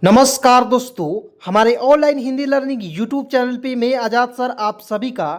नमस्कार दोस्तों, हमारे online Hindi learning YouTube channel पे मैं आज़ाद सर आप सभी का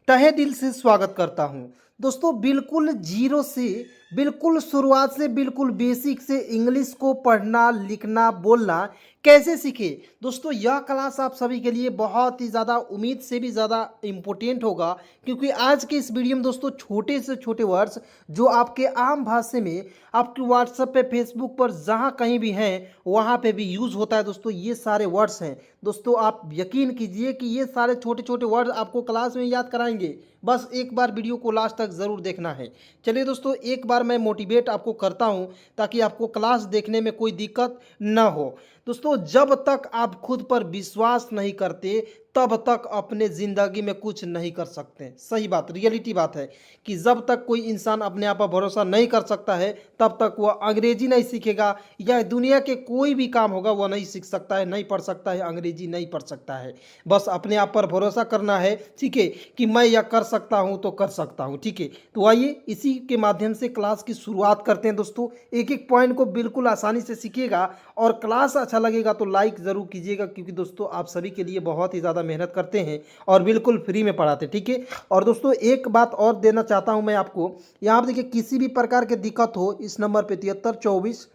तहे दिल से स्वागत करता हूं। दोस्तों, बिल्कुल जीरो से, बिल्कुल शुरुआत से, बिल्कुल बेसिक से इंग्लिश को पढ़ना लिखना बोलना कैसे सीखे। दोस्तों, यह क्लास आप सभी के लिए बहुत ही ज़्यादा उम्मीद से भी ज़्यादा इम्पोर्टेंट होगा, क्योंकि आज के इस वीडियो में दोस्तों छोटे से छोटे वर्ड्स जो आपके आम भाषा में आपके व्हाट्सएप पे, फेसबुक पर, जहाँ कहीं भी हैं वहाँ पे भी यूज़ होता है। दोस्तों, ये सारे वर्ड्स हैं। दोस्तों, आप यकीन कीजिए कि ये सारे छोटे छोटे वर्ड आपको क्लास में याद कराएंगे। बस एक बार वीडियो को लास्ट तक ज़रूर देखना है। चलिए दोस्तों, एक बार मैं मोटिवेट आपको करता हूँ ताकि आपको क्लास देखने में कोई दिक्कत न हो। दोस्तों, जब तक आप खुद पर विश्वास नहीं करते तब तक अपने ज़िंदगी में कुछ नहीं कर सकते। सही बात, रियलिटी बात है कि जब तक कोई इंसान अपने आप पर भरोसा नहीं कर सकता है तब तक वह अंग्रेजी नहीं सीखेगा, या दुनिया के कोई भी काम होगा वह नहीं सीख सकता है, नहीं पढ़ सकता है, अंग्रेजी नहीं पढ़ सकता है। बस अपने आप पर भरोसा करना है, ठीक है, कि मैं यह कर सकता हूँ तो कर सकता हूँ। ठीक है, तो आइए इसी के माध्यम से क्लास की शुरुआत करते हैं। दोस्तों, एक एक पॉइंट को बिल्कुल आसानी से सीखिएगा और क्लास अच्छा लगेगा तो लाइक ज़रूर कीजिएगा, क्योंकि दोस्तों आप सभी के लिए बहुत ही ज़्यादा मेहनत करते हैं और बिल्कुल फ्री में पढ़ाते हैं। ठीक है, और दोस्तों एक बात और देना चाहता हूं मैं आपको, यहाँ पर देखिए, किसी भी प्रकार की दिक्कत हो इस नंबर पे 7324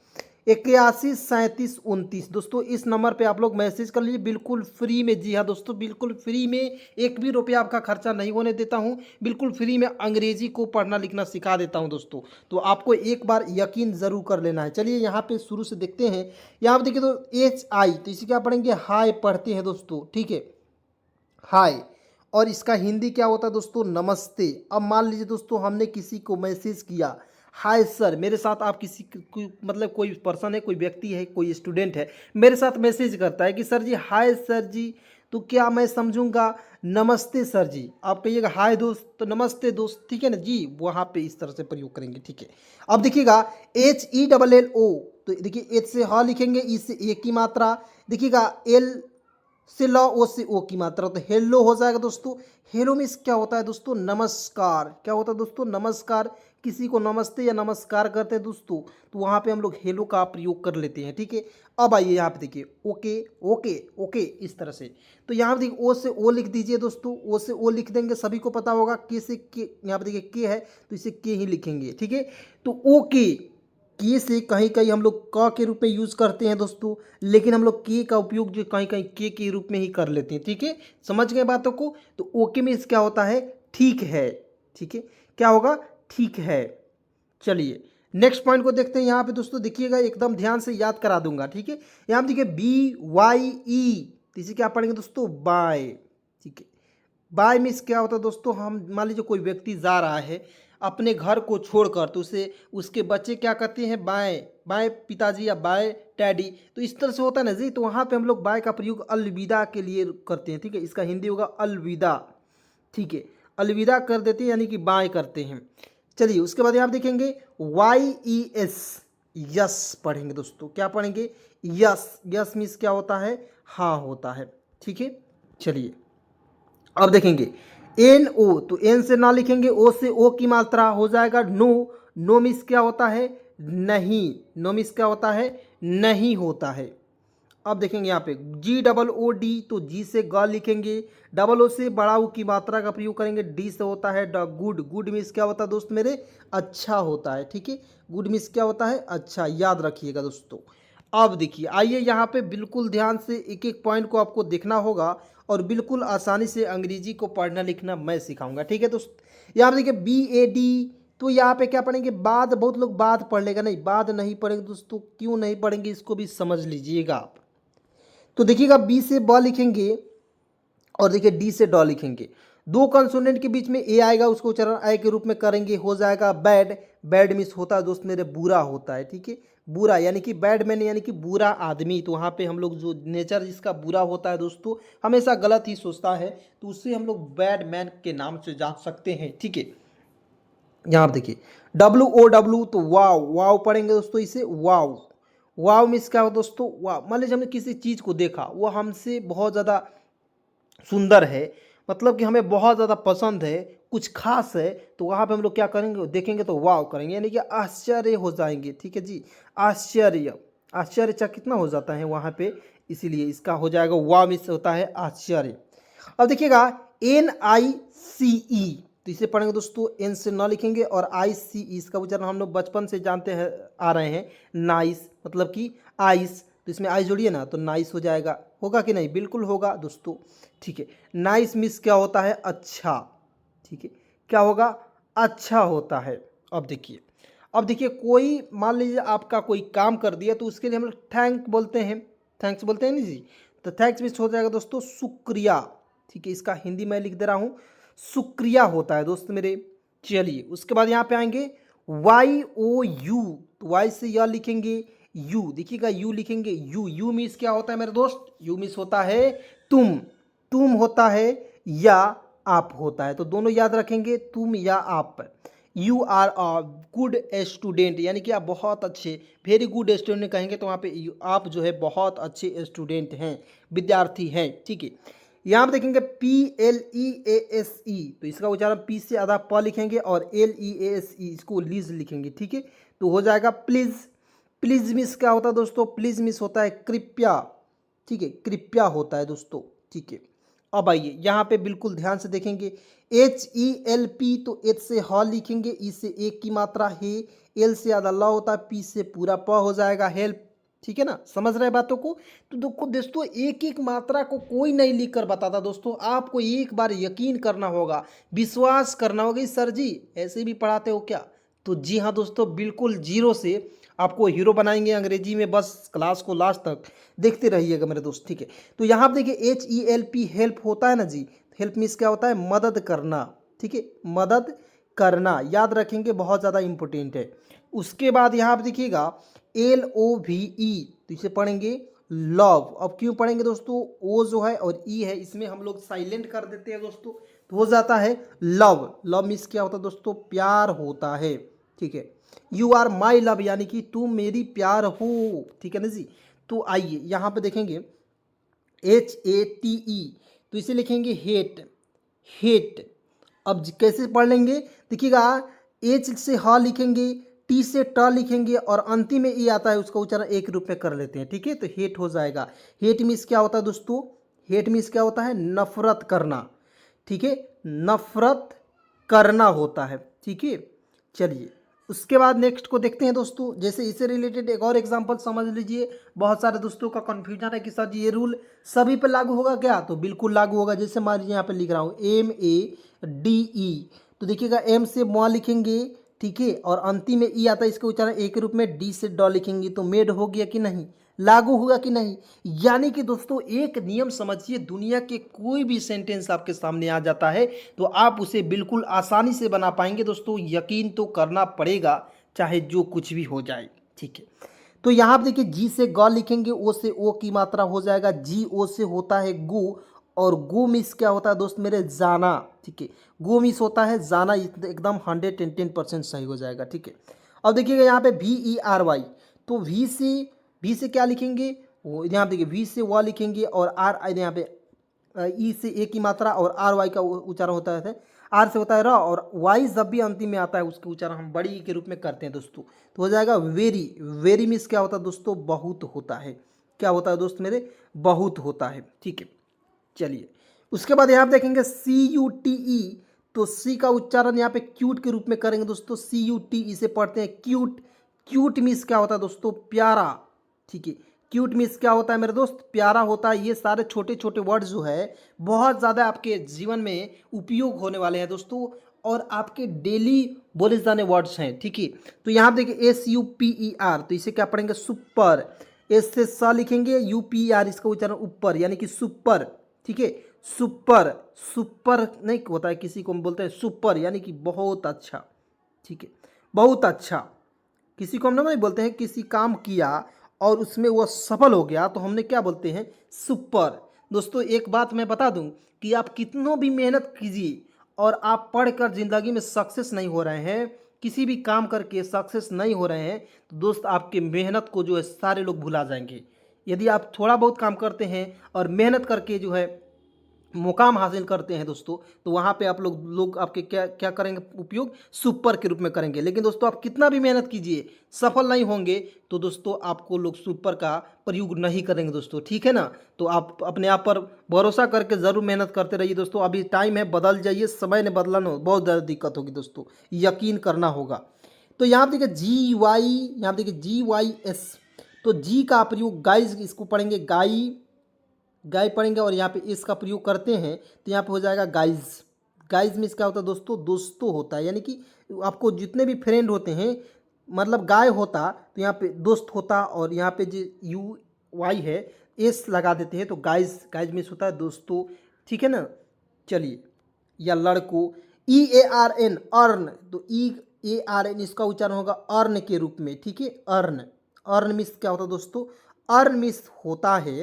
81 37 29। दोस्तों, इस नंबर पे आप लोग मैसेज कर लीजिए, बिल्कुल फ्री में। जी हाँ दोस्तों, बिल्कुल फ्री में, एक भी रुपया आपका खर्चा नहीं होने देता हूँ। बिल्कुल फ्री में अंग्रेजी को पढ़ना लिखना सिखा देता हूँ दोस्तों। तो आपको एक बार यकीन ज़रूर कर लेना है। चलिए यहाँ पे शुरू से देखते हैं। यहाँ पे देखिए, तो HI, तो इसे क्या पढ़ेंगे, हाय पढ़ते हैं दोस्तों। ठीक है, हाय। और इसका हिंदी क्या होता है दोस्तों, नमस्ते। अब मान लीजिए दोस्तों हमने किसी को मैसेज किया, हाय सर, मेरे साथ आप किसी मतलब कोई पर्सन है, कोई व्यक्ति है, कोई स्टूडेंट है, मेरे साथ मैसेज करता है कि सर जी, हाय सर जी, तो क्या मैं समझूंगा नमस्ते सर जी। आप कहिएगा हाय दोस्त तो नमस्ते दोस्त। ठीक है ना जी, वहाँ पे इस तरह से प्रयोग करेंगे। ठीक है, अब देखिएगा HELLO, तो देखिए एच से ह लिखेंगे, ई से ए की मात्रा, देखिएगा एल से ल, ओ से ओ की मात्रा, तो हेलो हो जाएगा दोस्तों। हेलो मीन्स क्या होता है दोस्तों, नमस्कार। क्या होता है दोस्तों, नमस्कार। किसी को नमस्ते या नमस्कार करते हैं दोस्तों, तो वहाँ पे हम लोग हेलो का प्रयोग कर लेते हैं। ठीक है, अब आइए यहाँ पे देखिए, ओके ओके ओके, इस तरह से। तो यहाँ पे देखिए, ओ से ओ लिख दीजिए दोस्तों, ओ से ओ लिख देंगे, सभी को पता होगा। के से के, यहाँ पे देखिए के है तो इसे के ही लिखेंगे। ठीक है, तो ओके, के से कहीं कहीं हम लोग क के रूप में यूज़ करते हैं दोस्तों, लेकिन हम लोग के का उपयोग जो कहीं कहीं के रूप में ही कर लेते हैं। ठीक है, समझ गए बातों को। तो ओके में क्या होता है, ठीक है। ठीक है, क्या होगा, ठीक है। चलिए नेक्स्ट पॉइंट को देखते हैं। यहाँ पे दोस्तों देखिएगा, एकदम ध्यान से याद करा दूंगा। ठीक है, यहाँ पे देखिए BYE, तो इसे क्या पढ़ेंगे दोस्तों, बाय। ठीक है, बाय मीन्स क्या होता है दोस्तों, हम मान लीजिए कोई व्यक्ति जा रहा है अपने घर को छोड़कर, तो उसे उसके बच्चे क्या कहते हैं, बाय बाय पिताजी या बाय डैडी, तो इस तरह से होता है ना जी। तो वहाँ पे हम लोग बाय का प्रयोग अलविदा के लिए करते हैं। ठीक है, इसका हिंदी होगा अलविदा। ठीक है, अलविदा कर देते हैं यानी कि बाय करते हैं। चलिए उसके बाद यहाँ पे देखेंगे YES, यस पढ़ेंगे दोस्तों। क्या पढ़ेंगे, यस। यस मीन्स क्या होता है, हाँ होता है। ठीक है, चलिए अब देखेंगे NO, तो एन से ना लिखेंगे, ओ से ओ की मात्रा हो जाएगा नो। नो मीन्स क्या होता है, नहीं। नो मीन्स क्या होता है, नहीं होता है। अब देखेंगे यहाँ पे GOOD, तो जी से ग लिखेंगे, डबल ओ से बड़ा ऊ की मात्रा का प्रयोग करेंगे, डी से होता है द गुड। गुड मीन्स क्या होता है दोस्त मेरे, अच्छा होता है। ठीक है, गुड मीन्स क्या होता है, अच्छा, याद रखिएगा दोस्तों। अब देखिए, आइए यहाँ पे बिल्कुल ध्यान से एक एक पॉइंट को आपको देखना होगा और बिल्कुल आसानी से अंग्रेजी को पढ़ना लिखना मैं सिखाऊंगा। ठीक है दोस्त, यहाँ पे देखिए BAD, तो यहाँ पे क्या पढ़ेंगे, बाद। बहुत लोग बाद पढ़ लेगा, नहीं बाद नहीं पढ़ेंगे दोस्तों। क्यों नहीं पढ़ेंगे इसको भी समझ लीजिएगा आप। तो देखिएगा बी से ब लिखेंगे और देखिए डी से ड लिखेंगे। दो कंसोनेंट के बीच में ए आएगा, उसको उच्चारण आई के रूप में करेंगे, हो जाएगा बैड। बैड मीन्स होता है दोस्त मेरे, बुरा होता है। ठीक है, बुरा यानी कि बैड मैन यानी कि बुरा आदमी। तो वहाँ पे हम लोग जो नेचर जिसका बुरा होता है दोस्तों, हमेशा गलत ही सोचता है, तो उससे हम लोग बैड मैन के नाम से जान सकते हैं। ठीक है, यहाँ पर देखिए WOW, तो वाव। वाव पढ़ेंगे दोस्तों इसे, वाव। वाव मीन्स क्या हो दोस्तों, वाव। मान लीजिए हमने किसी चीज़ को देखा, वो हमसे बहुत ज़्यादा सुंदर है, मतलब कि हमें बहुत ज़्यादा पसंद है, कुछ खास है, तो वहाँ पे हम लोग क्या करेंगे, देखेंगे तो वाव करेंगे, यानी कि आश्चर्य हो जाएंगे। ठीक है जी, आश्चर्य। आश्चर्य कितना हो जाता है वहाँ पे, इसीलिए इसका हो जाएगा वाह मिस होता है आश्चर्य। अब देखिएगा NICE, तो इसे पढ़ेंगे दोस्तों, एन से न लिखेंगे और ICE, इसका उच्चारण हम लोग बचपन से जानते हैं आ रहे हैं, नाइस मतलब कि आइस, तो इसमें आई जोड़िए ना तो नाइस हो जाएगा। होगा कि नहीं? बिल्कुल होगा दोस्तों। ठीक है, नाइस मिस क्या होता है? अच्छा। ठीक है, क्या होगा? अच्छा होता है। अब देखिए कोई मान लीजिए आपका कोई काम कर दिया तो उसके लिए हम लोग थैंक बोलते हैं, थैंक्स बोलते हैं ना जी, तो थैंक्स मिस हो जाएगा दोस्तों शुक्रिया। ठीक है, इसका हिंदी मैं लिख दे रहा हूँ, शुक्रिया होता है दोस्त मेरे। चलिए उसके बाद यहाँ पे आएंगे YOU, तो वाई से यह लिखेंगे, यू देखिएगा, यू लिखेंगे, यू मीन्स क्या होता है मेरे दोस्त? यू मीन्स होता है तुम होता है या आप होता है, तो दोनों याद रखेंगे, तुम या आप। You are a good student, यानी कि आप बहुत अच्छे, वेरी गुड स्टूडेंट कहेंगे तो वहाँ पे आप जो है बहुत अच्छे स्टूडेंट हैं, विद्यार्थी हैं। ठीक है, यहाँ पर देखेंगे PLEASE, तो इसका उच्चारण पी से आधा प लिखेंगे और LEASE इसको लीज लिखेंगे। ठीक है, तो हो जाएगा प्लीज़। प्लीज़ मिस क्या होता है दोस्तों? प्लीज़ मिस होता है कृपया। ठीक है, कृपया होता है दोस्तों। ठीक है, अब आइए यहाँ पे बिल्कुल ध्यान से देखेंगे, HELP, तो एच से ह लिखेंगे, ई से एक की मात्रा है, एल से आधा ल होता है, पी से पूरा प हो जाएगा हेल्प। ठीक है ना, समझ रहे बातों को? तो देखो दोस्तों, एक एक मात्रा को कोई नहीं लिख कर बताता दोस्तों, आपको एक बार यकीन करना होगा, विश्वास करना होगा। सर जी ऐसे भी पढ़ाते हो क्या? तो जी हाँ दोस्तों, बिल्कुल जीरो से आपको हीरो बनाएंगे अंग्रेजी में, बस क्लास को लास्ट तक देखते रहिएगा मेरे दोस्त। ठीक है, तो यहाँ पर देखिए HELP हेल्प होता है ना जी, हेल्प मीन्स क्या होता है? मदद करना। ठीक है, मदद करना याद रखेंगे, बहुत ज़्यादा इंपॉर्टेंट है। उसके बाद यहाँ पर देखिएगा LOVE, तो इसे पढ़ेंगे लव। अब क्यों पढ़ेंगे दोस्तों? ओ जो है और ई है, इसमें हम लोग साइलेंट कर देते हैं दोस्तों, तो हो जाता है लव। लव मीन्स क्या होता है दोस्तों? प्यार होता है। ठीक है, यू आर माई लव, यानी कि तुम मेरी प्यार हो। ठीक है ना जी, तो आइए यहाँ पे देखेंगे HATE, तो इसे लिखेंगे हेट, हेट। अब कैसे पढ़ लेंगे? देखिएगा, एच से ह लिखेंगे, टी से ट लिखेंगे और अंतिम में ई आता है, उसका उच्चारण एक रूप में कर लेते हैं। ठीक है, तो हेट हो जाएगा। हेट मीन्स क्या होता है दोस्तों? हेट मीन्स क्या होता है? नफरत करना। ठीक है, नफरत करना होता है। ठीक है, चलिए उसके बाद नेक्स्ट को देखते हैं दोस्तों। जैसे इससे रिलेटेड एक और एग्जांपल समझ लीजिए, बहुत सारे दोस्तों का कन्फ्यूजन है कि सर जी ये रूल सभी पे लागू होगा क्या? तो बिल्कुल लागू होगा। जैसे मान लीजिए यहाँ पे लिख रहा हूँ MADE, तो देखिएगा एम से म लिखेंगे, ठीक है, और अंतिम में ई आता है, इसका उच्चारण एक रूप में डी से ड लिखेंगे, तो मेड हो गया कि नहीं? लागू होगा कि नहीं? यानी कि दोस्तों एक नियम समझिए, दुनिया के कोई भी सेंटेंस आपके सामने आ जाता है तो आप उसे बिल्कुल आसानी से बना पाएंगे दोस्तों, यकीन तो करना पड़ेगा चाहे जो कुछ भी हो जाए। ठीक है, तो यहाँ पर देखिए जी से ग लिखेंगे, ओ से ओ की मात्रा हो जाएगा, जी ओ से होता है गो, और गो मिस क्या होता है दोस्त मेरे? जाना। ठीक है, गो मिस होता है जाना, एकदम 110% सही हो जाएगा। ठीक है, अब देखिएगा यहाँ पे VERY, तो भी से क्या लिखेंगे? वो यहाँ देखिए वी से व लिखेंगे और आर यहाँ पे ई से ए की मात्रा और RY का उच्चारण होता है, आर से होता है र, और वाई जब भी अंतिम में आता है उसके उच्चारण हम बड़ी के रूप में करते हैं दोस्तों, तो हो जाएगा वेरी। वेरी मीन्स क्या होता है दोस्तों? बहुत होता है। क्या होता है दोस्त मेरे? बहुत होता है। ठीक है, चलिए उसके बाद यहाँ पे देखेंगे CUTE, तो सी का उच्चारण यहाँ पे क्यूट के रूप में करेंगे दोस्तों, CUTE से पढ़ते हैं क्यूट। क्यूट मीन्स क्या होता है दोस्तों? प्यारा। ठीक है, क्यूट मीन्स क्या होता है मेरे दोस्त? प्यारा होता है। ये सारे छोटे छोटे वर्ड जो है बहुत ज़्यादा आपके जीवन में उपयोग होने वाले हैं दोस्तों, और आपके डेली बोले जाने वर्ड्स हैं। ठीक है, तो यहाँ देखिए SUPER, तो इसे क्या पढ़ेंगे? सुपर। एस से स लिखेंगे, UPR, इसका उच्चारण ऊपर, यानी कि सुपर। ठीक है, सुपर। सुपर नहीं होता है, किसी को हम बोलते हैं सुपर, यानी कि बहुत अच्छा। ठीक है, बहुत अच्छा। किसी को हम नहीं बोलते हैं किसी काम किया और उसमें वो सफल हो गया तो हमने क्या बोलते हैं? सुपर। दोस्तों एक बात मैं बता दूं कि आप कितनों भी मेहनत कीजिए और आप पढ़कर ज़िंदगी में सक्सेस नहीं हो रहे हैं, किसी भी काम करके सक्सेस नहीं हो रहे हैं, तो दोस्त आपके मेहनत को जो है सारे लोग भुला जाएंगे। यदि आप थोड़ा बहुत काम करते हैं और मेहनत करके जो है मुकाम हासिल करते हैं दोस्तों, तो वहाँ पे आप लोग आपके क्या क्या करेंगे, उपयोग सुपर के रूप में करेंगे। लेकिन दोस्तों आप कितना भी मेहनत कीजिए, सफल नहीं होंगे, तो दोस्तों आपको लोग सुपर का प्रयोग नहीं करेंगे दोस्तों, ठीक है ना। तो आप अपने आप पर भरोसा करके ज़रूर मेहनत करते रहिए दोस्तों। अभी टाइम है, बदल जाइए, समय ने बदला ना, बहुत ज़्यादा दिक्कत होगी दोस्तों, यकीन करना होगा। तो यहाँ पे देखिए जी वाई, यहाँ पे देखिए GYS, तो जी का प्रयोग गाइस, इसको पढ़ेंगे गाई, गाय पढ़ेंगे, और यहाँ पे इसका प्रयोग करते हैं तो यहाँ पे हो जाएगा गाइज। गाइज मीन्स क्या होता है दोस्तों, दोस्तों होता है, यानी कि आपको जितने भी फ्रेंड होते हैं, मतलब गाय होता तो यहाँ पे दोस्त होता, और यहाँ पे जो UY है, एस लगा देते हैं तो गाइज, गाइज मीन्स होता है दोस्तों, ठीक है ना। चलिए, या लड़कों, EARN अर्न, तो EARN इसका उच्चारण होगा अर्न के रूप में, ठीक है। अर्न, अर्न मीन्स क्या होता है दोस्तों, अर्न मीन्स होता है,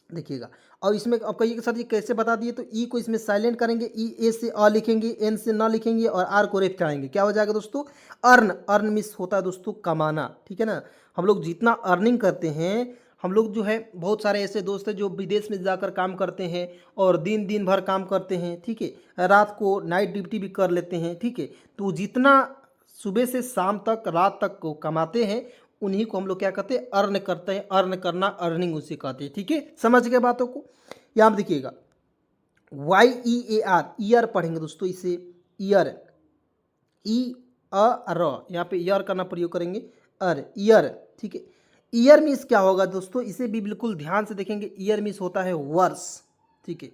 देखिएगा। और इसमें अब कहिए कि सर जी कैसे बता दिए, तो ई को इसमें साइलेंट करेंगे, ई ए से अ लिखेंगे, एन से ना लिखेंगे, और आर को रेफ कराएंगे, क्या हो जाएगा दोस्तों, अर्न। अर्न मिस होता है दोस्तों कमाना, ठीक है ना। हम लोग जितना अर्निंग करते हैं, हम लोग जो है, बहुत सारे ऐसे दोस्त हैं जो विदेश में जाकर काम करते हैं और दिन दिन भर काम करते हैं, ठीक है, रात को नाइट ड्यूटी भी कर लेते हैं, ठीक है। तो जितना सुबह से शाम तक, रात तक को कमाते हैं, उन्हीं को हम लोग क्या कहते हैं, अर्न करते हैं। अर्न करना, अर्निंग उसे कहते हैं, ठीक है। समझ गए बातों को। यहाँ देखिएगा, YEAR, ईयर पढ़ेंगे दोस्तों इसे, ईयर, यहाँ पे ईयर करना प्रयोग करेंगे, ईयर, ठीक है। ईयर मीन्स क्या होगा दोस्तों, इसे भी बिल्कुल ध्यान से देखेंगे। ईयर मीन्स होता है वर्ष, ठीक है।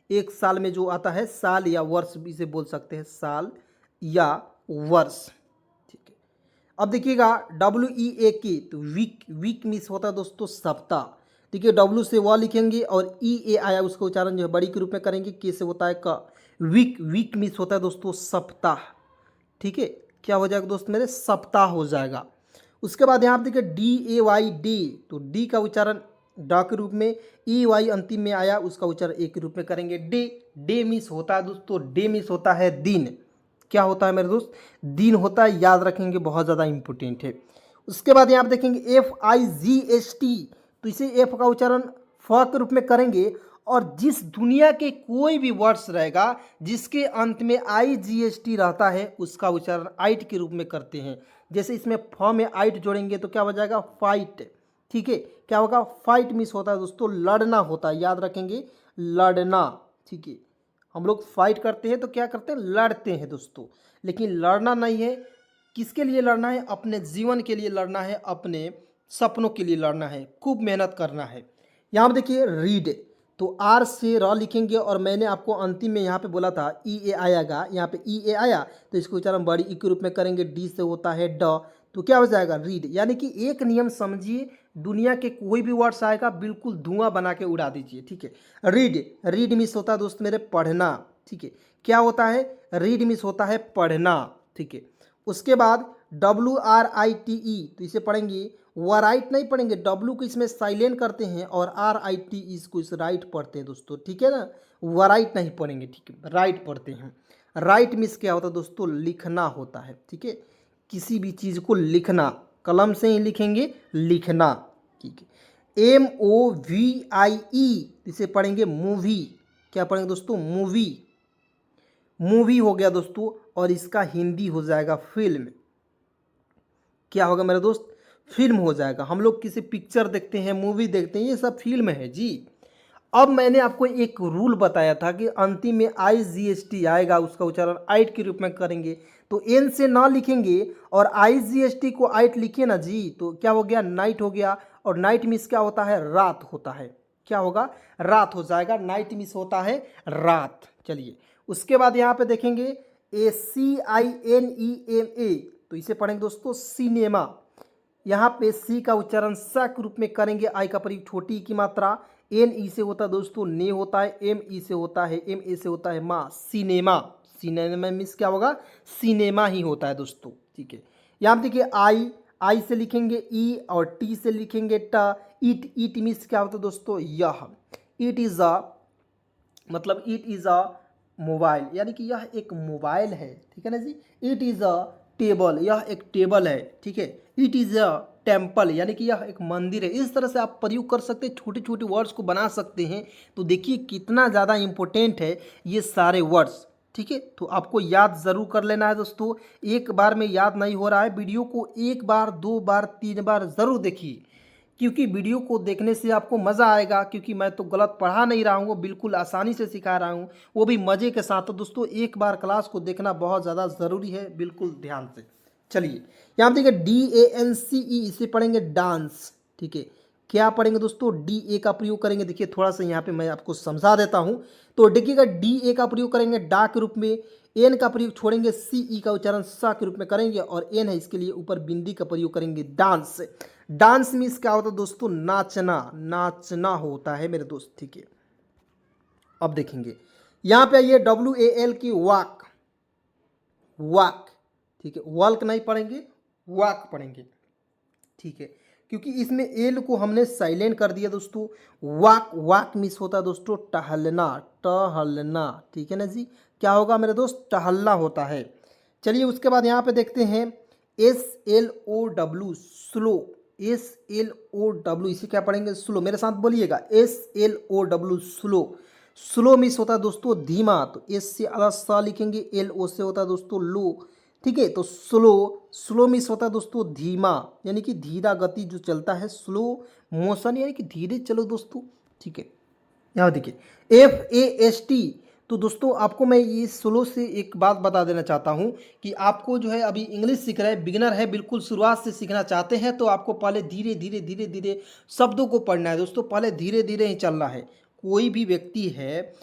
एक साल में जो आता है, साल या वर्ष भी इसे बोल सकते हैं, साल या वर्ष, ठीक है। अब देखिएगा WEAK, तो वीक, वीक मीन्स होता है दोस्तों सप्ताह, ठीक है। W से व लिखेंगे, और EA आया, उसका उच्चारण जो है बड़ी के रूप में करेंगे, के से होता है क। वीक, वीक मीन्स होता है दोस्तों सप्ताह, ठीक है। क्या हो जाएगा दोस्त मेरे, सप्ताह हो जाएगा। उसके बाद यहाँ पे देखिए DAY, डे, तो डी का उच्चारण ड के रूप में, EY अंतिम में आया, उसका उच्चारण ए के रूप में करेंगे, डे। डे मीन्स होता है दोस्तों, डे मीन्स होता है दिन। क्या होता है मेरे दोस्त, दिन होता है, याद रखेंगे, बहुत ज़्यादा इंपॉर्टेंट है। उसके बाद यहाँ पे देखेंगे FIGST, तो इसे एफ का उच्चारण फ के रूप में करेंगे, और जिस दुनिया के कोई भी वर्ड्स रहेगा जिसके अंत में IGST रहता है, उसका उच्चारण आइट के रूप में करते हैं। जैसे इसमें फ में आइट जोड़ेंगे तो क्या हो जाएगा, फाइट, ठीक है। क्या होगा, फाइट मिस होता है दोस्तों, लड़ना होता है, याद रखेंगे, लड़ना, ठीक है। हम लोग फाइट करते हैं तो क्या करते हैं, लड़ते हैं दोस्तों, लेकिन लड़ना नहीं है। किसके लिए लड़ना है, अपने जीवन के लिए लड़ना है, अपने सपनों के लिए लड़ना है, खूब मेहनत करना है। यहाँ पर देखिए रीड, तो आर से र लिखेंगे, और मैंने आपको अंतिम में यहाँ पे बोला था EA आएगा, यहाँ पे EA आया तो इसको उच्चारण बड़ी ई के रूप में करेंगे, डी से होता है ड, तो क्या हो जाएगा, रीड। यानी कि एक नियम समझिए, दुनिया के कोई भी वर्ड्स आएगा बिल्कुल धुआं बना के उड़ा दीजिए, ठीक है। रीड, रीड मिस होता है दोस्त मेरे पढ़ना, ठीक है। क्या होता है, रीड मिस होता है पढ़ना, ठीक है। उसके बाद WRITE, तो इसे पढ़ेंगे, वराइट नहीं पढ़ेंगे, W को इसमें साइलेंट करते हैं, और RIT इसको इस राइट पढ़ते हैं दोस्तों, ठीक है ना। वराइट नहीं पढ़ेंगे, ठीक है, राइट पढ़ते हैं। राइट मिस क्या होता है दोस्तों, लिखना होता है, ठीक है। किसी भी चीज़ को लिखना, कलम से ही लिखेंगे, लिखना, ठीक है। MOVIE, इसे पढ़ेंगे मूवी, क्या पढ़ेंगे दोस्तों, मूवी, मूवी हो गया दोस्तों, और इसका हिंदी हो जाएगा फिल्म। क्या होगा मेरे दोस्त, फिल्म हो जाएगा। हम लोग किसी पिक्चर देखते हैं, मूवी देखते हैं, ये सब फिल्म है जी। अब मैंने आपको एक रूल बताया था कि अंतिम में IGST आएगा, उसका उच्चारण आइट के रूप में करेंगे, तो एन से ना लिखेंगे, और IGST को आइट लिखिए ना जी, तो क्या हो गया, नाइट हो गया। और नाइट मिस क्या होता है, रात होता है, क्या होगा, रात हो जाएगा, नाइट मिस होता है रात। चलिए, उसके बाद यहाँ पे देखेंगे CINEMA, तो इसे पढ़ेंगे दोस्तों सिनेमा। यहाँ पे सी का उच्चारण स के रूप में करेंगे, आई का प्रयोग छोटी की मात्रा, NE से होता है दोस्तों ने होता है, ME से होता है, MA से होता है माँ, सिनेमा। सिनेमा मीन्स क्या होगा, सिनेमा ही होता है दोस्तों, ठीक है। यहाँ पे देखिए आई से लिखेंगे ई, और टी से लिखेंगे ट। इट मीन्स क्या होता है दोस्तों, यह। इट इज़ अ, मतलब इट इज़ अ मोबाइल, यानी कि यह एक मोबाइल है, ठीक है ना जी। इट इज़ अ टेबल, यह एक टेबल है, ठीक है। इट इज़ अ टेम्पल, यानी कि यह एक मंदिर है। इस तरह से आप प्रयोग कर सकते हैं, छोटे छोटे वर्ड्स को बना सकते हैं। तो देखिए कितना ज़्यादा इम्पोर्टेंट है ये सारे वर्ड्स, ठीक है। तो आपको याद ज़रूर कर लेना है दोस्तों, एक बार में याद नहीं हो रहा है। वीडियो को एक बार, दो बार, तीन बार ज़रूर देखिए, क्योंकि वीडियो को देखने से आपको मज़ा आएगा। क्योंकि मैं तो गलत पढ़ा नहीं रहा हूँ, बिल्कुल आसानी से सिखा रहा हूँ, वो भी मज़े के साथ। तो दोस्तों एक बार क्लास को देखना बहुत ज़्यादा ज़रूरी है, बिल्कुल ध्यान से। चलिए यहाँ देखिए DANCE, इसे पढ़ेंगे डांस, ठीक है। क्या पढ़ेंगे दोस्तों, DA का प्रयोग करेंगे। देखिए थोड़ा सा यहाँ पे मैं आपको समझा देता हूँ। तो देखिएगा DA का प्रयोग करेंगे डा के रूप में, एन का प्रयोग छोड़ेंगे, CE का उच्चारण सा के रूप में करेंगे, और एन है इसके लिए ऊपर बिंदी का प्रयोग करेंगे, डांस। डांस मीन्स क्या होता है दोस्तों, नाचना, नाचना होता है मेरे दोस्त, ठीक है। अब देखेंगे यहाँ पे आइए, WAL की वॉक, वॉक, ठीक है। वॉक नहीं पढ़ेंगे, वॉक पढ़ेंगे, ठीक है, क्योंकि इसमें एल को हमने साइलेंट कर दिया दोस्तों। वॉक, वॉक मिस होता है दोस्तों टहलना, टहलना, ठीक है ना जी। क्या होगा मेरे दोस्त, टहलना होता है। चलिए उसके बाद यहाँ पे देखते हैं SLOW, स्लो, SLOW, इसे क्या पढ़ेंगे, स्लो। मेरे साथ बोलिएगा, SLOW, स्लो। स्लो मिस होता है दोस्तों धीमा, तो एस से आधा सा लिखेंगे, LO से होता है दोस्तों लो, ठीक है। तो स्लो, स्लो मिस होता है दोस्तों धीमा, यानी कि धीरा गति जो चलता है, स्लो मोशन यानी कि धीरे चलो दोस्तों, ठीक है। यहाँ देखिए FAST। तो दोस्तों आपको मैं ये स्लो से एक बात बता देना चाहता हूँ कि आपको जो है अभी इंग्लिश सीख रहे हैं, बिगिनर है, बिल्कुल शुरुआत से सीखना चाहते हैं, तो आपको पहले धीरे धीरे धीरे धीरे शब्दों को पढ़ना है दोस्तों, पहले धीरे धीरे ही चलना है। कोई भी व्यक्ति है,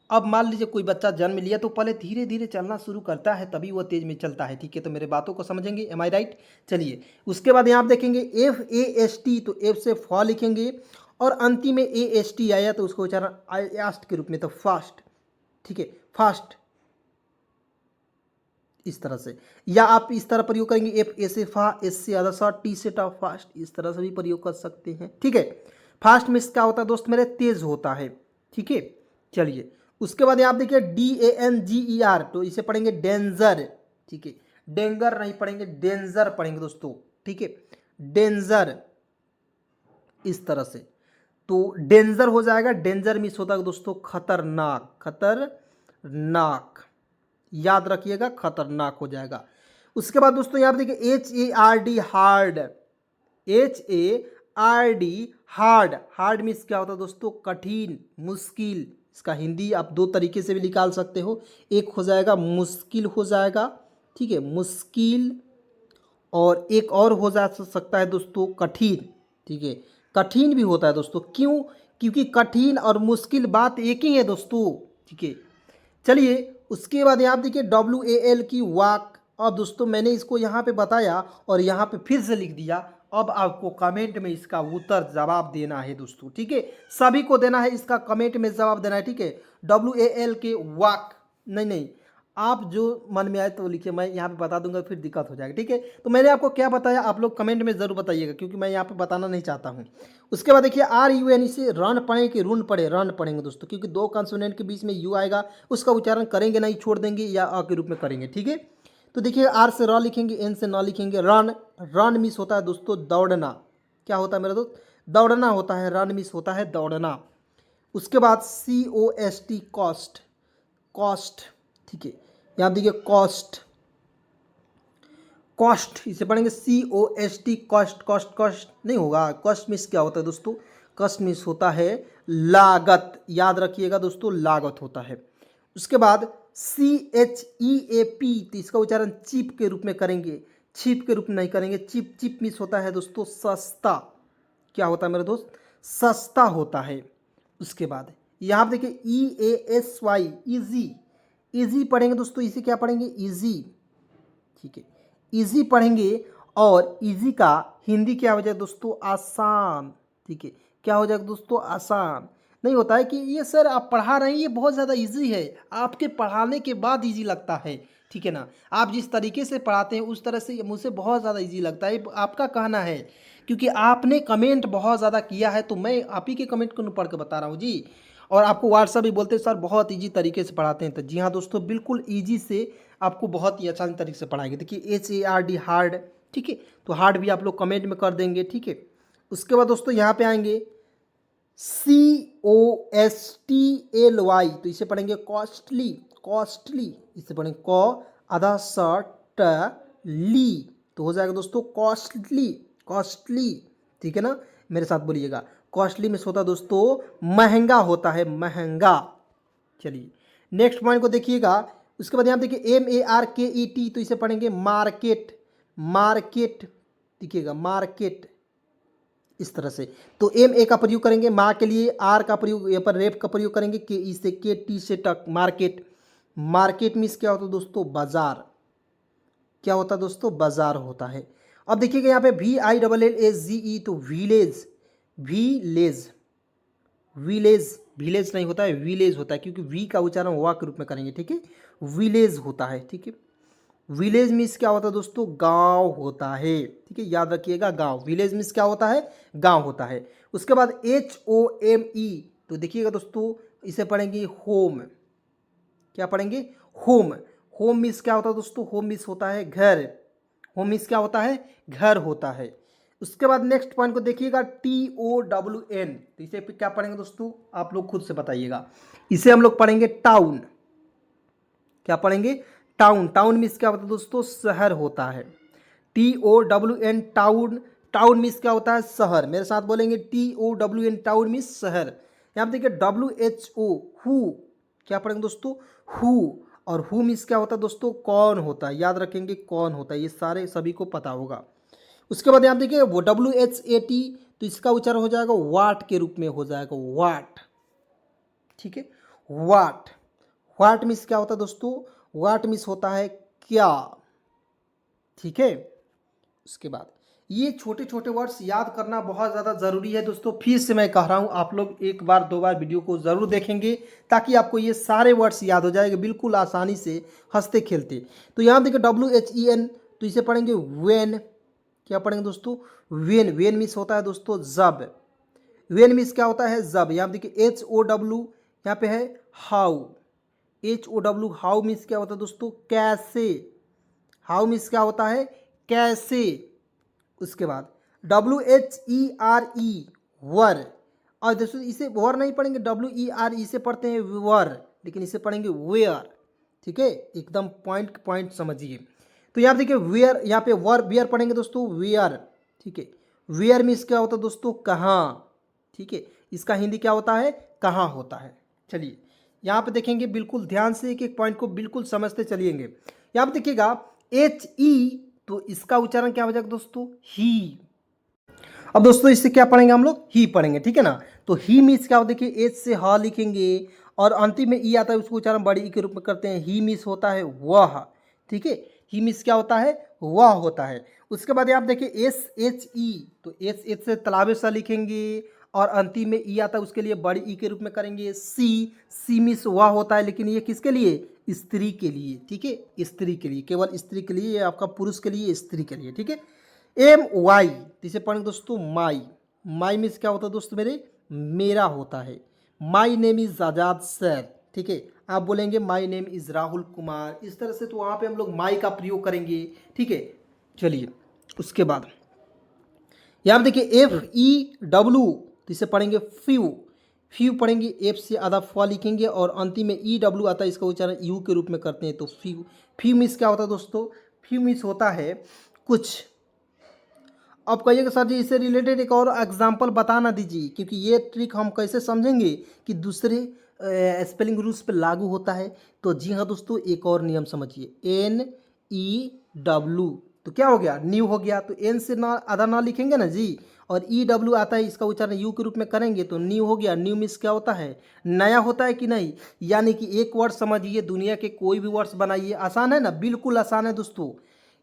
अब मान लीजिए कोई बच्चा जन्म लिया तो पहले धीरे धीरे चलना शुरू करता है, तभी वो तेज में चलता है, ठीक है। तो मेरे बातों को समझेंगे, एम आई राइट। चलिए उसके बाद यहाँ आप देखेंगे FAST, तो एफ से फॉ लिखेंगे, और अंतिम में AST आया तो उसको उच्चारण आस्ट के रूप में, तो फास्ट, ठीक है, फास्ट, इस तरह से। या आप इस तरह प्रयोग करेंगे, F A से फा, S से आधा सा, T से टा, फास्ट, इस तरह से भी प्रयोग कर सकते हैं, ठीक है। फास्ट में क्या होता है दोस्त मेरे, तेज होता है, ठीक है। चलिए उसके बाद आप देखिए DANGER, तो इसे पढ़ेंगे डेंजर, ठीक है। डेंगर नहीं पढ़ेंगे, डेंजर पढ़ेंगे दोस्तों, ठीक है, डेंजर, इस तरह से। तो डेंजर हो जाएगा, डेंजर मिस होता है दोस्तों खतरनाक, खतरनाक, याद रखिएगा, खतरनाक हो जाएगा। उसके बाद दोस्तों यहाँ देखिए HARD, hard, HARD, hard, hard means क्या होता है दोस्तों, कठिन, मुश्किल। इसका हिंदी आप दो तरीके से भी निकाल सकते हो, एक हो जाएगा मुश्किल हो जाएगा, ठीक है, मुश्किल, और एक और हो जा सकता है दोस्तों कठिन, ठीक है। कठिन भी होता है दोस्तों, क्यों, क्योंकि कठिन और मुश्किल बात एक ही है दोस्तों, ठीक है। चलिए उसके बाद यहाँ देखिए WAL की वॉक। अब दोस्तों मैंने इसको यहाँ पे बताया और यहाँ पे फिर से लिख दिया, अब आपको कमेंट में इसका उत्तर जवाब देना है दोस्तों, ठीक है। सभी को देना है, इसका कमेंट में जवाब देना है, ठीक है। WAL के वॉक, नहीं नहीं, आप जो मन में आए तो लिखिए, मैं यहाँ पे बता दूंगा, फिर दिक्कत हो जाएगी, ठीक है। तो मैंने आपको क्या बताया आप लोग कमेंट में ज़रूर बताइएगा, क्योंकि मैं यहाँ पे बताना नहीं चाहता हूँ। उसके बाद देखिए RUN, इसे रन पढ़े कि रुन पढ़े, रन पढ़ेंगे दोस्तों, क्योंकि दो कंसोनेंट के बीच में यू आएगा, उसका उच्चारण करेंगे नहीं, छोड़ देंगे या अ के रूप में करेंगे, ठीक है। तो देखिए R से र लिखेंगे, N से न लिखेंगे, रन, रन मिस होता है दोस्तों दौड़ना, क्या होता है मेरा दोस्त, दौड़ना होता है, रन मिस होता है दौड़ना। उसके बाद COST, कॉस्ट, कॉस्ट, ठीक है। यहाँ देखिए कॉस्ट, कॉस्ट, इसे पढ़ेंगे COST, कॉस्ट, कॉस्ट, कॉस्ट नहीं होगा, कॉस्ट मिस क्या होता है दोस्तों, कॉस्ट मिस होता है लागत, याद रखिएगा दोस्तों, लागत होता है। उसके बाद CHEAP, तो इसका उच्चारण चीप के रूप में करेंगे, चीप के रूप में नहीं करेंगे, चिप, चिप मिस होता है दोस्तों सस्ता, क्या होता है मेरे दोस्त, सस्ता होता है। उसके बाद यहाँ पर देखिए EASY, इजी, इजी पढ़ेंगे दोस्तों, इसे क्या पढ़ेंगे, इजी, ठीक है, इजी पढ़ेंगे। और इजी का हिंदी क्या हो जाएगा दोस्तों, आसान, ठीक है। क्या हो जाएगा दोस्तों, आसान। नहीं होता है कि ये सर आप पढ़ा रहे हैं ये बहुत ज़्यादा इजी है, आपके पढ़ाने के बाद इजी लगता है, ठीक है ना। आप जिस तरीके से पढ़ाते हैं उस तरह से मुझसे बहुत ज़्यादा इजी लगता है, आपका कहना है, क्योंकि आपने कमेंट बहुत ज़्यादा किया है, तो मैं आप ही के कमेंट को पढ़ के बता रहा हूँ जी। और आपको व्हाट्सअप भी बोलते हैं सर बहुत इजी तरीके से पढ़ाते हैं, तो जी हाँ दोस्तों, बिल्कुल इजी से आपको बहुत ही आसान तरीके से पढ़ाएंगे। देखिए HARD, हार्ड, ठीक है। तो हार्ड भी आप लोग कमेंट में कर देंगे, ठीक है। उसके बाद दोस्तों यहाँ पे आएंगे COSTLY, तो इसे पढ़ेंगे कॉस्टली, कॉस्टली, इसे पढ़ेंगे क आधा ट ली, तो हो जाएगा दोस्तों कॉस्टली, कॉस्टली, ठीक है ना। मेरे साथ बोलिएगा, कॉस्टली में होता है दोस्तों महंगा होता है, महंगा। चलिए नेक्स्ट पॉइंट को देखिएगा। उसके बाद यहाँ देखिए MARKET, तो इसे पढ़ेंगे मार्केट, मार्केट, देखिएगा मार्केट, इस तरह से। तो MA का प्रयोग करेंगे माँ के लिए, R का प्रयोग यहाँ पर रेप का प्रयोग करेंगे, KE से, KT से टक, मार्केट। मार्केट मीन्स क्या होता है दोस्तों, बाजार। क्या होता है दोस्तों, बाजार होता है। अब देखिएगा यहाँ पे VILLAGE, तो विलेज, विलेज, विलेज, विलेज नहीं होता है, विलेज होता है, क्योंकि वी का उच्चारण वा के रूप में करेंगे, ठीक है। विलेज होता है, ठीक है। विलेज मीन्स क्या होता है दोस्तों, गांव होता है, ठीक है, याद रखिएगा गांव। विलेज मीन्स क्या होता है, गांव होता है। उसके बाद HOME, तो देखिएगा दोस्तों इसे पढ़ेंगे होम। क्या पढ़ेंगे, होम। होम मीन्स क्या होता है दोस्तों, होम मीन्स होता है घर। होम मीन्स क्या होता है, घर होता है। उसके बाद नेक्स्ट पॉइंट को देखिएगा TOWN, तो इसे क्या पढ़ेंगे दोस्तों, आप लोग खुद से बताइएगा। इसे हम लोग पढ़ेंगे टाउन। क्या पढ़ेंगे, टाउन। टाउन मीन्स क्या होता है दोस्तों, शहर होता है। TOWN, town. टाउन मीन्स क्या होता है, शहर। मेरे साथ बोलेंगे TOWN, टाउन मीन्स शहर। यहाँ पे देखिए WHO, हु, क्या पढ़ेंगे दोस्तों, हु। और हु मीन्स क्या होता है दोस्तों, कौन होता है, याद रखेंगे कौन होता है, ये सारे सभी को पता होगा। उसके बाद यहाँ देखिए वो WHAT, तो इसका उच्चारण हो जाएगा वाट के रूप में हो जाएगा, वाट, ठीक है, वाट। वाट मीन्स क्या होता है दोस्तों, वाट मीन्स होता है क्या, ठीक है। उसके बाद ये छोटे छोटे वर्ड्स याद करना बहुत ज़्यादा ज़रूरी है दोस्तों। फिर से मैं कह रहा हूँ, आप लोग एक बार दो बार वीडियो को ज़रूर देखेंगे ताकि आपको ये सारे वर्ड्स याद हो जाएंगे बिल्कुल आसानी से, हंसते खेलते। तो यहाँ देखिए WHEN, तो इसे पढ़ेंगे वेन। क्या पढ़ेंगे दोस्तों, वेन। वेन मीन्स होता है दोस्तों जब। वेन मीन्स क्या होता है, जब। यहाँ देखिए HOW, यहाँ पे है हाउ। HOW, हाउ मीन्स क्या होता है दोस्तों, कैसे। हाउ मीन्स क्या होता है, कैसे। उसके बाद WHERE, वर। और दोस्तों इसे वर नहीं पढ़ेंगे, WER, इसे पढ़ते हैं वर, लेकिन इसे पढ़ेंगे वेयर, ठीक है। एकदम पॉइंट पॉइंट समझिए। तो यहाँ देखिए वेयर, यहाँ पे वर, वेयर पढ़ेंगे दोस्तों, वेयर, ठीक है। वेयर मीन्स क्या होता है दोस्तों, कहाँ, ठीक है। इसका हिंदी क्या होता है, कहाँ होता है। चलिए यहाँ पे देखेंगे, बिल्कुल ध्यान से एक एक पॉइंट को बिल्कुल समझते चलिएंगे। यहाँ पे देखिएगा HE, तो इसका उच्चारण क्या हो जाएगा दोस्तों, ही। अब दोस्तों इससे क्या पढ़ेंगे हम लोग, ही पढ़ेंगे, ठीक है ना। तो ही मीन्स क्या हो, देखिए एच से ह लिखेंगे और अंतिम में ई आता है, उसको उच्चारण बड़ी ई के रूप में करते हैं। ही मीन्स होता है वह, ठीक है। ही मीन्स क्या होता है, वह होता है। उसके बाद आप देखिए SHE, तो एच से तालाबे सा लिखेंगे और अंतिम में ई आता है, उसके लिए बड़ी ई के रूप में करेंगे। सी मीन्स वह होता है, लेकिन ये किसके लिए, स्त्री के लिए, ठीक है, स्त्री के लिए, केवल स्त्री के लिए, ये आपका पुरुष के लिए, स्त्री के लिए, ठीक है। MY, इसे पढ़ेंगे दोस्तों माई। माई मीन्स क्या होता है दोस्तों मेरे, मेरा होता है। My name is Azad sir, ठीक है। आप बोलेंगे my name is Rahul Kumar, इस तरह से, तो वहाँ पे हम लोग माई का प्रयोग करेंगे, ठीक है। चलिए उसके बाद यहाँ देखिए FEW, तो इसे पढ़ेंगे फ्यू। फ्यू पढ़ेंगे, एफ से आधा फुआ लिखेंगे और अंतिम में EW आता है, इसका उच्चारण यू के रूप में करते हैं। तो फ्यू। फ्यू मीन्स क्या होता है दोस्तों, फ्यू मीन्स होता है कुछ। अब कहिएगा सर जी इससे रिलेटेड एक और एग्जांपल बता ना दीजिए, क्योंकि ये ट्रिक हम कैसे समझेंगे कि दूसरे स्पेलिंग रूल्स पे लागू होता है। तो जी हाँ दोस्तों, एक और नियम समझिए, NEW, तो क्या हो गया, न्यू हो गया। तो एन से ना आधा ना लिखेंगे ना जी, और EW आता है, इसका उच्चारण यू के रूप में करेंगे, तो न्यू हो गया। न्यू मीन्स क्या होता है, नया होता है कि नहीं। यानी कि एक वर्ड समझिए, दुनिया के कोई भी वर्ड्स बनाइए, आसान है ना, बिल्कुल आसान है दोस्तों।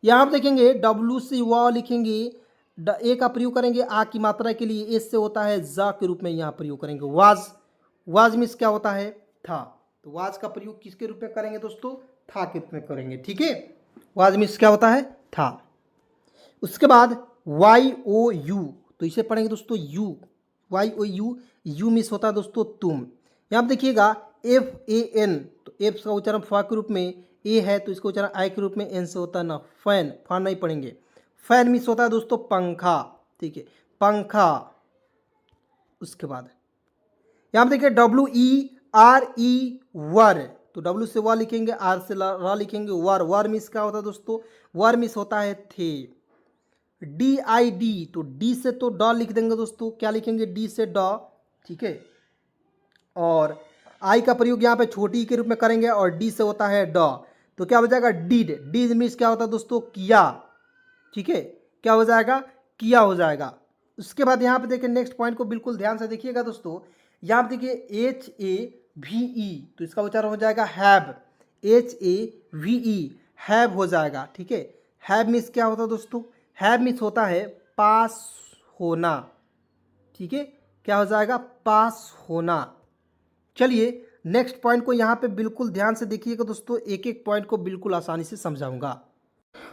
यहाँ आप देखेंगे W से व लिखेंगे, ए का प्रयोग करेंगे आ की मात्रा के लिए, एस से होता है जा के रूप में यहाँ प्रयोग करेंगे। वाज। वाज मीन्स क्या होता है, था। तो वाज का प्रयोग किसके रूप में करेंगे दोस्तों, था के रूप में करेंगे, ठीक है। वाज मीन्स क्या होता है, था। उसके बाद YOU, तो इसे पढ़ेंगे दोस्तों यू। YOU, यू मीन्स होता है दोस्तों तुम। यहाँ पे देखिएगा FAN, तो एफ का उच्चारण फा के रूप में, ए है तो इसका उच्चारण आई के रूप में, एन से होता है ना फैन, फा नहीं पढ़ेंगे, फैन मिस होता है दोस्तों पंखा, ठीक है, पंखा। उसके बाद यहाँ पे देखिए WERE वर, तो W से वर लिखेंगे, R से र लिखेंगे, वर। वर मिस क्या होता है दोस्तों? वर मिस होता है थे। DID, तो D से तो ड लिख देंगे दोस्तों, क्या लिखेंगे? D से ड, ठीक है। और आई का प्रयोग यहाँ पे छोटी के रूप में करेंगे और डी से होता है ड, तो क्या हो जाएगा? डिड। डिड मीन्स क्या होता है दोस्तों? किया, ठीक है, क्या हो जाएगा? किया हो जाएगा। उसके बाद यहाँ पे देखिए नेक्स्ट पॉइंट को बिल्कुल ध्यान से देखिएगा दोस्तों। यहाँ पे देखिए HAVE, तो इसका उच्चारण हो जाएगा हैव, HAVE, हैव हो जाएगा, ठीक है। हैव मीन्स क्या होता है दोस्तों? हैव मीन्स होता है पास होना, ठीक है, क्या हो जाएगा? पास होना। चलिए नेक्स्ट पॉइंट को यहाँ पे बिल्कुल ध्यान से देखिएगा दोस्तों, एक एक पॉइंट को बिल्कुल आसानी से समझाऊंगा।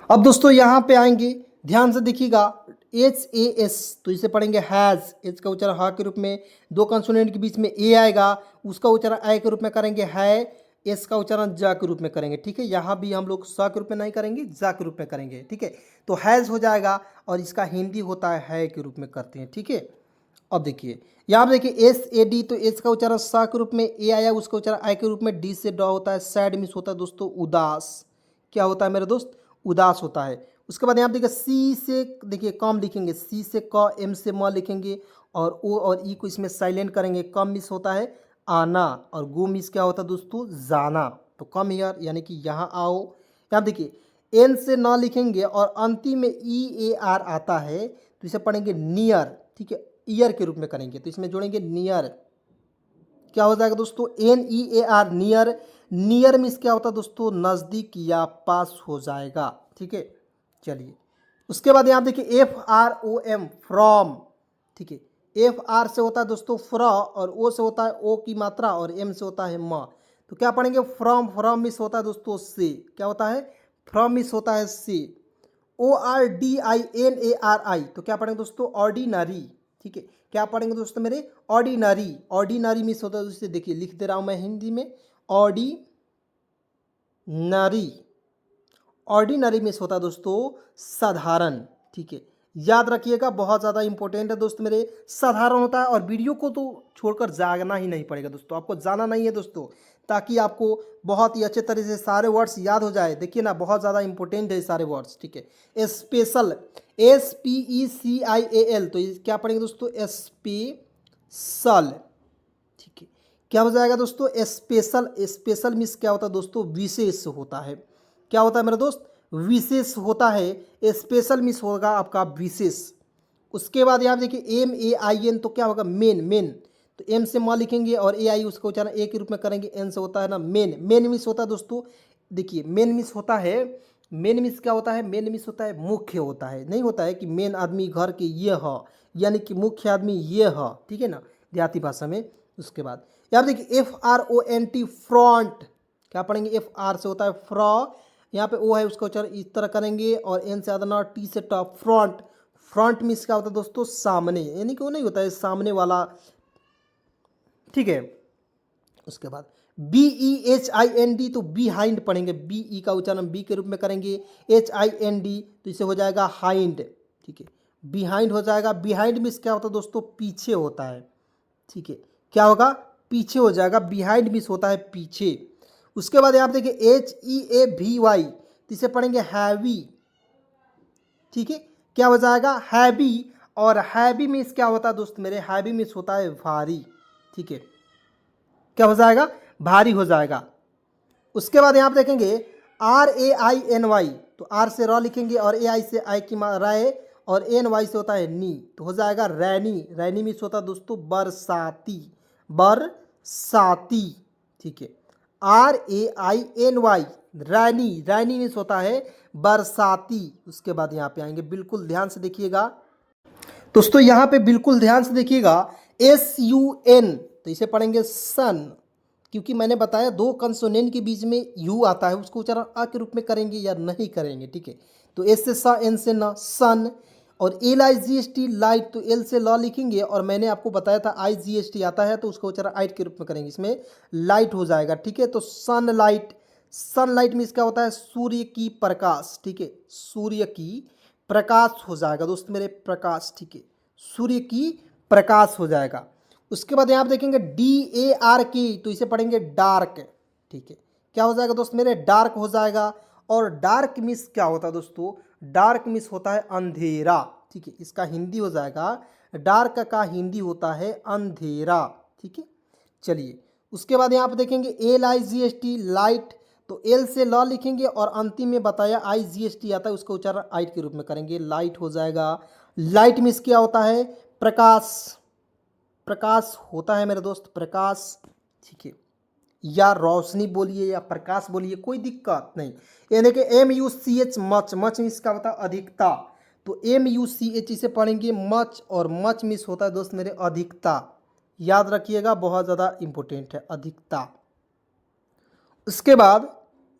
अब दोस्तों यहाँ पे आएंगे, ध्यान से देखिएगा। HAS, तो इसे पढ़ेंगे हैज़, एच का उच्चारण हा के रूप में, दो कंसोनेंट के बीच में ए आएगा, उसका उच्चारण आई के रूप में करेंगे है, एस का उच्चारण जा के रूप में करेंगे, ठीक है। यहाँ भी हम लोग सा के रूप में नहीं करेंगे, जा के रूप में करेंगे, ठीक है। तो हैज़ हो जाएगा और इसका हिंदी होता है के रूप में करते हैं, ठीक है। अब देखिए यहाँ पे देखिए SAD, तो एच का उच्चारण सा के रूप में, ए आया उसका उच्चारण आई के रूप में, डी से ड होता है, सैड मिस होता है दोस्तों उदास, क्या होता है मेरे दोस्त? उदास होता है। उसके बाद यहाँ पे देखिए सी से देखिए कम लिखेंगे, सी से क, एम से म लिखेंगे और ओ और ई को इसमें साइलेंट करेंगे। कम मिस होता है आना और गो मिस क्या होता है दोस्तों? जाना, तो कम ईयर यानी कि यहाँ आओ। यहाँ देखिए एन से न लिखेंगे और अंतिम में EAR आता है, तो इसे पढ़ेंगे नियर, ठीक है, ईयर के रूप में करेंगे, तो इसमें जोड़ेंगे नियर, क्या हो जाएगा दोस्तों? NEAR, near. नियर मीन्स क्या होता है दोस्तों? नज़दीक या पास हो जाएगा, ठीक है। चलिए उसके बाद यहाँ देखिए FROM, फ्रॉम, ठीक है। FR से होता है दोस्तों फ्रॉ और O से होता है ओ की मात्रा और M से होता है म, तो क्या पढ़ेंगे? फ्रॉम। फ्रॉम मिस होता है दोस्तों से, क्या होता है? फ्रॉम मिस होता है से। ORDINARI, तो क्या पढ़ेंगे दोस्तों? ऑर्डिनरी, ठीक है। क्या पढ़ेंगे दोस्तों मेरे? ऑर्डिनरी। ऑर्डिनरी मिस होता है दोस्तों, देखिए लिख दे रहा हूँ मैं हिंदी में, ऑर्डिनरी। ऑर्डिनरी मिस होता है दोस्तों साधारण, ठीक है। याद रखिएगा, बहुत ज़्यादा इंपॉर्टेंट है दोस्त मेरे, साधारण होता है। और वीडियो को तो छोड़कर जागना ही नहीं पड़ेगा दोस्तों, आपको जाना नहीं है दोस्तों, ताकि आपको बहुत ही अच्छे तरह से सारे वर्ड्स याद हो जाए। देखिए ना, बहुत ज़्यादा इंपॉर्टेंट है सारे वर्ड्स, ठीक है। स्पेशल, SPECIAL, तो ये क्या पढ़ेंगे दोस्तों? स्पेशल, ठीक है। क्या हो जाएगा दोस्तों? स्पेशल। स्पेशल मीन्स क्या होता है दोस्तों? विशेष होता है, क्या होता है मेरा दोस्त? विशेष होता है। स्पेशल मीन्स होगा आपका विशेष। उसके बाद यहाँ देखिए MAIN, तो क्या होगा? मेन। मेन, तो M से म लिखेंगे और AI उसका उच्चारण ए के रूप में करेंगे, N से होता है ना मेन। मेन मीन्स होता है दोस्तों, देखिए मेन मीन्स होता है, मेन मीन्स क्या होता है? मेन मीन्स होता है मुख्य होता है, नहीं होता है कि मेन आदमी घर के ये है, यानी कि मुख्य आदमी ये है, ठीक है ना, देहाती भाषा में। उसके बाद यहाँ देखिए FRONT, फ्रंट, क्या पढ़ेंगे? FR से होता है फ्रॉ, यहाँ पे O है उसका उच्चारण इस तरह करेंगे और N से आधा ना, T से टॉप, फ्रंट। फ्रंट मीन्स क्या होता है दोस्तों? सामने, यानी कि वो नहीं होता है सामने वाला, ठीक है। उसके बाद BEHIND, तो बिहाइंड पढ़ेंगे, BE का उच्चारण B के रूप में करेंगे, HIND, तो इसे हो जाएगा हाइंड, ठीक है। बिहाइंड हो जाएगा। बिहाइंड मीन्स क्या होता है दोस्तों? पीछे होता है, ठीक है। क्या होगा? पीछे हो जाएगा। बिहाइंड मीन्स होता है पीछे। उसके बाद आप देखिए HEAVY, तो इसे पढ़ेंगे हैवी, ठीक है। क्या हो जाएगा? हैवी। और हैवी मीन्स क्या होता है दोस्त मेरे? हैवी मीन्स होता है भारी, ठीक है। क्या हो जाएगा? भारी हो जाएगा। उसके बाद यहाँ पे देखेंगे RAINY, तो R से र लिखेंगे और AI से आई की राय और NY से होता है नी, तो हो जाएगा रैनी। रैनी मीन्स होता है दोस्तों बरसाती, बरसाती, ठीक है। RAINY, रैनी। रैनी मीन्स होता है बरसाती। उसके बाद यहाँ पे आएंगे, बिल्कुल ध्यान से देखिएगा दोस्तों, यहाँ पे बिल्कुल ध्यान से देखिएगा। SUN, तो इसे पढ़ेंगे सन, क्योंकि मैंने बताया दो कंसोनेंट के बीच में यू आता है, उसको उच्चारण अ के रूप में करेंगे या नहीं करेंगे, ठीक है। तो एस से सा, एन से न, सन। और LIGHT, लाइट, तो एल से ल लिखेंगे और मैंने आपको बताया था IGHT आता है, तो उसको उच्चारण आइट के रूप में करेंगे, इसमें लाइट हो जाएगा, ठीक है। तो सनलाइट। सनलाइट मीन्स क्या होता है? सूर्य की प्रकाश, ठीक है, सूर्य की प्रकाश हो जाएगा दोस्त मेरे, प्रकाश, ठीक है, सूर्य की प्रकाश हो जाएगा। उसके बाद यहाँ पे देखेंगे DARK, तो इसे पढ़ेंगे डार्क, ठीक है, क्या हो जाएगा दोस्त मेरे, डार्क हो जाएगा। और डार्क मिस क्या होता है दोस्तों, डार्क मिस होता है अंधेरा, ठीक है, इसका हिंदी हो जाएगा, डार्क का हिंदी होता है अंधेरा, ठीक है। चलिए उसके बाद यहाँ पे देखेंगे LIGHT, लाइट, तो एल से ल लिखेंगे और अंतिम में बताया IGHT आता है, उसका उच्चारण आइट के रूप में करेंगे, लाइट हो जाएगा। लाइट मिस क्या होता है, प्रकाश, प्रकाश होता है मेरे दोस्त, प्रकाश, ठीक है, या रोशनी बोलिए या प्रकाश बोलिए, कोई दिक्कत नहीं। यानी कि MUCH, मच, मच मिस क्या होता है, अधिकता, तो MUCH इसे पढ़ेंगे मच, और मच मिस होता है दोस्त मेरे अधिकता, याद रखिएगा, बहुत ज़्यादा इंपॉर्टेंट है, अधिकता। उसके बाद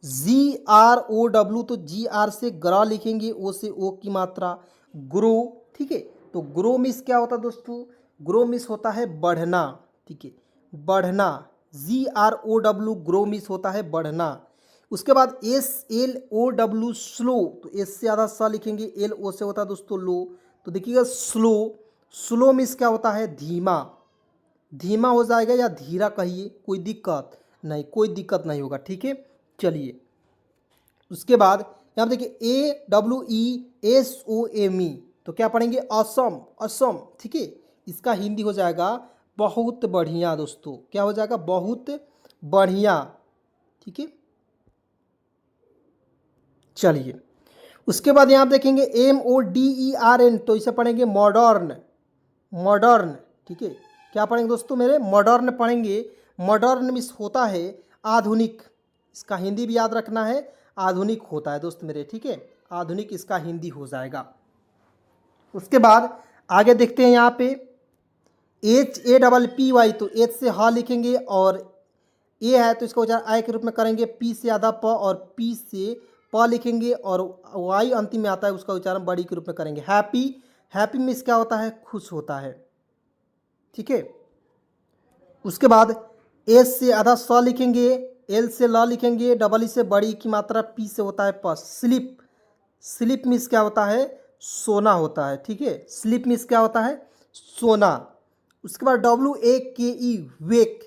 GROW, तो GR से ग्रा लिखेंगे, O से O की मात्रा, ग्रो, ठीक है, तो ग्रो मिस क्या होता है दोस्तों, ग्रो मिस होता है बढ़ना, ठीक है, बढ़ना, GROW, ग्रो मिस होता है बढ़ना। उसके बाद SLOW, स्लो, तो एस से आधा सा लिखेंगे, LO से होता है दोस्तों लो, तो देखिएगा स्लो, स्लो मिस क्या होता है, धीमा, धीमा हो जाएगा या धीरा कहिए, कोई दिक्कत नहीं, कोई दिक्कत नहीं होगा, ठीक है। चलिए उसके बाद यहाँ पे देखिए AWESOME, तो क्या पढ़ेंगे, असम, असम, ठीक है, इसका हिंदी हो जाएगा बहुत बढ़िया दोस्तों, क्या हो जाएगा, बहुत बढ़िया, ठीक है। चलिए उसके बाद यहाँ पे देखेंगे MODERN, तो इसे पढ़ेंगे मॉडर्न, मॉडर्न, ठीक है, क्या पढ़ेंगे दोस्तों मेरे, मॉडर्न पढ़ेंगे। मॉडर्न मिस होता है आधुनिक, इसका हिंदी भी याद रखना है, आधुनिक होता है दोस्त मेरे, ठीक है, आधुनिक इसका हिंदी हो जाएगा। उसके बाद आगे देखते हैं यहाँ पे HAPPY, तो H से ह लिखेंगे और ए है तो इसका उच्चारण आय के रूप में करेंगे, P से आधा प और P से प लिखेंगे और Y अंतिम में आता है, उसका उच्चारण बड़ी के रूप में करेंगे, हैप्पी, हैप्पी मिस क्या होता है, खुश होता है, ठीक है। उसके बाद एस से आधा स लिखेंगे, एल से ल लिखेंगे, डबल ई से बड़ी की मात्रा, पी से होता है प, स्लिप, स्लिप मिस क्या होता है, सोना होता है, ठीक है, स्लिप मिस क्या होता है, सोना। उसके बाद WAKE, वेक,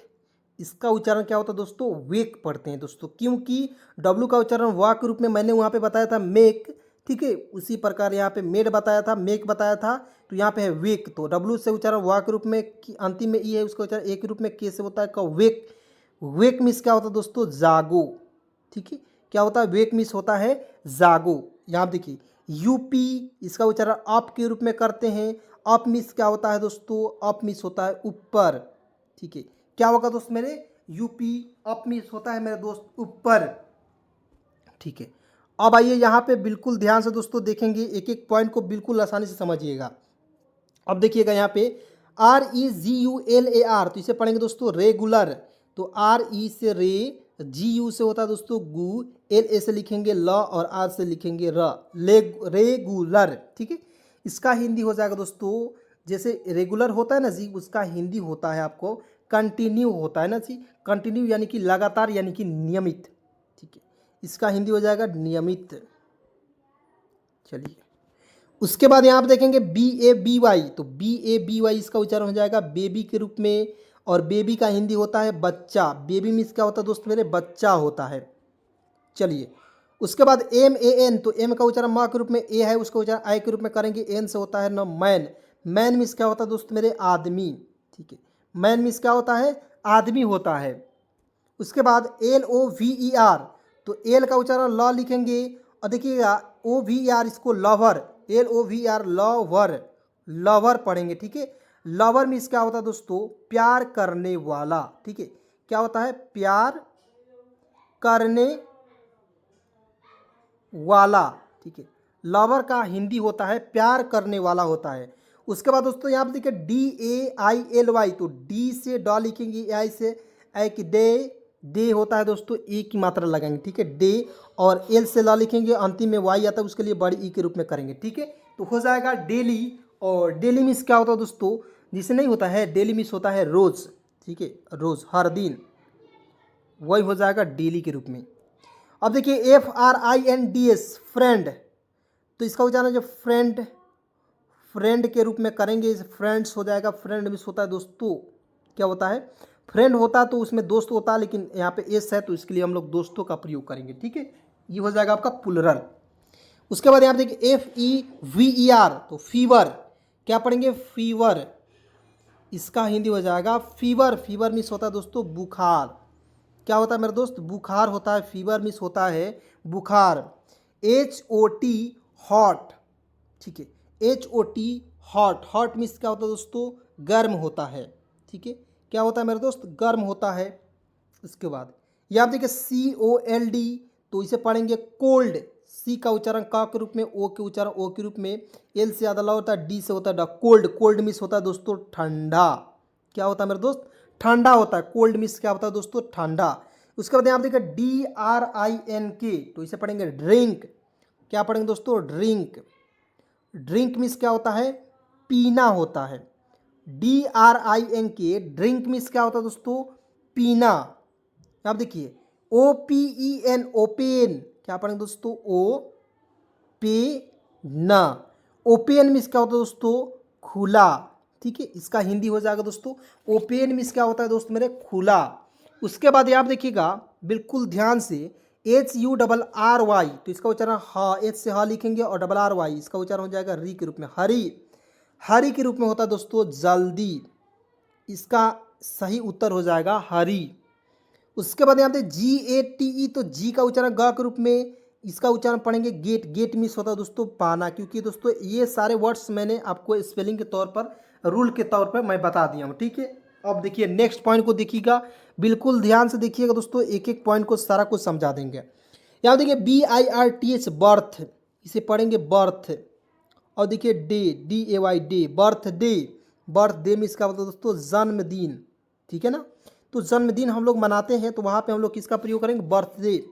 इसका उच्चारण क्या होता है दोस्तों, वेक पढ़ते हैं दोस्तों, क्योंकि W का उच्चारण वा के रूप में मैंने वहाँ पे बताया था मेक, ठीक है, उसी प्रकार यहाँ पे मेड बताया था, मेक बताया था, तो यहाँ पे है वेक, तो W से उच्चारण वा के रूप में, अंतिम में ई है, उसका उच्चारण ए के रूप में, के से होता है का वेक, वेक मिस क्या होता है दोस्तों, जागो, ठीक है, क्या होता है, वेक मिस होता है जागो। यहाँ देखिए UP, इसका उच्चारण अप के रूप में करते हैं, अप मिस क्या होता है दोस्तों, अप मिस होता है ऊपर, ठीक है, क्या होगा दोस्त मेरे, UP अप मिस होता है मेरे दोस्त ऊपर, ठीक है। अब आइए यहाँ पे बिल्कुल ध्यान से दोस्तों देखेंगे, एक एक पॉइंट को बिल्कुल आसानी से समझिएगा। अब देखिएगा यहाँ पे REGULAR, तो इसे पढ़ेंगे दोस्तों रेगुलर, तो RE से रे, GU से होता है दोस्तों गु, LA से लिखेंगे ल और R से लिखेंगे र, रेगुलर, ठीक है। इसका हिंदी हो जाएगा दोस्तों, जैसे रेगुलर होता है ना जी, उसका हिंदी होता है आपको कंटिन्यू होता है ना जी, कंटिन्यू यानी कि लगातार, यानी कि नियमित, ठीक है, इसका हिंदी हो जाएगा नियमित। चलिए उसके बाद यहाँ पे देखेंगे BABY, तो BABY इसका उच्चारण हो जाएगा बेबी के रूप में, और बेबी का हिंदी होता है बच्चा, बेबी मीन्स क्या होता है दोस्त मेरे, बच्चा होता है। चलिए उसके बाद MAN, तो M का उच्चारण माँ के रूप में, ए है उसका उच्चारण आई के रूप में करेंगे, एन से होता है न मैन, मैन मीन्स क्या होता है दोस्त मेरे, आदमी, ठीक है, मैन मीन्स क्या होता है, आदमी होता है। उसके बाद LOVER, तो एल का उच्चारण ल लिखेंगे, और देखिएगा OVER इसको लवर, LOVER लवर, लवर पढ़ेंगे, ठीक है। लवर मीन्स क्या होता है दोस्तों, प्यार करने वाला, ठीक है, क्या होता है, प्यार करने वाला, ठीक है, लवर का हिंदी होता है प्यार करने वाला होता है। उसके बाद दोस्तों यहाँ पे देखिए DAILY, तो डी से ड लिखेंगे, आई से एक डे, डे होता है दोस्तों, ए की मात्रा लगाएंगे, ठीक है, डे, और एल से ल लिखेंगे, अंतिम में वाई आता है, उसके लिए बड़ी ई के रूप में करेंगे, ठीक है, तो हो जाएगा डेली। और डेली मिस क्या होता है दोस्तों, जिसे नहीं होता है, डेली मिस होता है रोज़, ठीक है, रोज़, हर दिन, वही हो जाएगा डेली के रूप में। अब देखिए FRIENDS, फ्रेंड, तो इसका उच्चारण जो फ्रेंड, फ्रेंड के रूप में करेंगे, इस फ्रेंड्स हो जाएगा। फ्रेंड मिस होता है दोस्तों, क्या होता है, फ्रेंड होता तो उसमें दोस्त होता, लेकिन यहाँ पे एस है तो इसके लिए हम लोग दोस्तों का प्रयोग करेंगे, ठीक है। ये हो जाएगा आपका प्लुरल। उसके बाद यहाँ पे देखिए FEVER, तो फीवर, क्या पढ़ेंगे, फीवर, इसका हिंदी हो जाएगा फीवर। फीवर मिस होता है दोस्तों बुखार, क्या होता है मेरे दोस्त, बुखार होता है। फीवर मिस होता है बुखार। HOT हॉट, ठीक है, HOT हॉट। हॉट मिस क्या होता है दोस्तों, गर्म होता है, ठीक है, क्या होता है मेरे दोस्त, गर्म होता है। इसके बाद ये आप देखिए COLD, तो इसे पढ़ेंगे कोल्ड। सी का उच्चारण का के रूप में, ओ के उच्चारण ओ के रूप में, एल से ज़्यादा ला होता है, डी से होता है डा, कोल्ड। कोल्ड मिस होता है दोस्तों ठंडा, क्या होता है मेरे दोस्त, ठंडा होता है। कोल्ड मिस क्या होता है दोस्तों, ठंडा। उसके बाद यहाँ देखिए DRINK, तो इसे पढ़ेंगे ड्रिंक, क्या पढ़ेंगे दोस्तों, ड्रिंक। ड्रिंक मिस क्या होता है, पीना होता है। DRINK, ड्रिंक मिस क्या होता है दोस्तों, पीना। आप देखिए OPEN, ओपेन, क्या पढ़ेंगे दोस्तों, ओ पे न। ओपेन मिस क्या होता है दोस्तों, खुला, ठीक है, इसका हिंदी हो जाएगा दोस्तों ओपेन मिस क्या होता है दोस्त मेरे, खुला। उसके बाद आप देखिएगा बिल्कुल ध्यान से, HURRY, तो इसका उच्चारण हा, एच से हा लिखेंगे, और RRY इसका उच्चारण हो जाएगा री के रूप में, हरी। हरी के रूप में होता है दोस्तों जल्दी, इसका सही उत्तर हो जाएगा हरी। उसके बाद यहाँ पे GATE, तो जी का उच्चारण ग के रूप में, इसका उच्चारण पढ़ेंगे गेट। गेट मिस होता है दोस्तों पाना, क्योंकि दोस्तों ये सारे वर्ड्स मैंने आपको स्पेलिंग के तौर पर, रूल के तौर पर मैं बता दिया हूँ, ठीक है। अब देखिए नेक्स्ट पॉइंट को देखिएगा, बिल्कुल ध्यान से देखिएगा दोस्तों, एक एक पॉइंट को सारा कुछ समझा देंगे। यहाँ देखिए BIRTH बर्थ, इसे पढ़ेंगे बर्थ। और देखिए day, DAY day, birth day. Birth day में इसका मतलब दोस्तों जन्मदिन, ठीक है ना। तो जन्मदिन हम लोग मनाते हैं, तो वहाँ पे हम लोग किसका प्रयोग करेंगे, बर्थडे।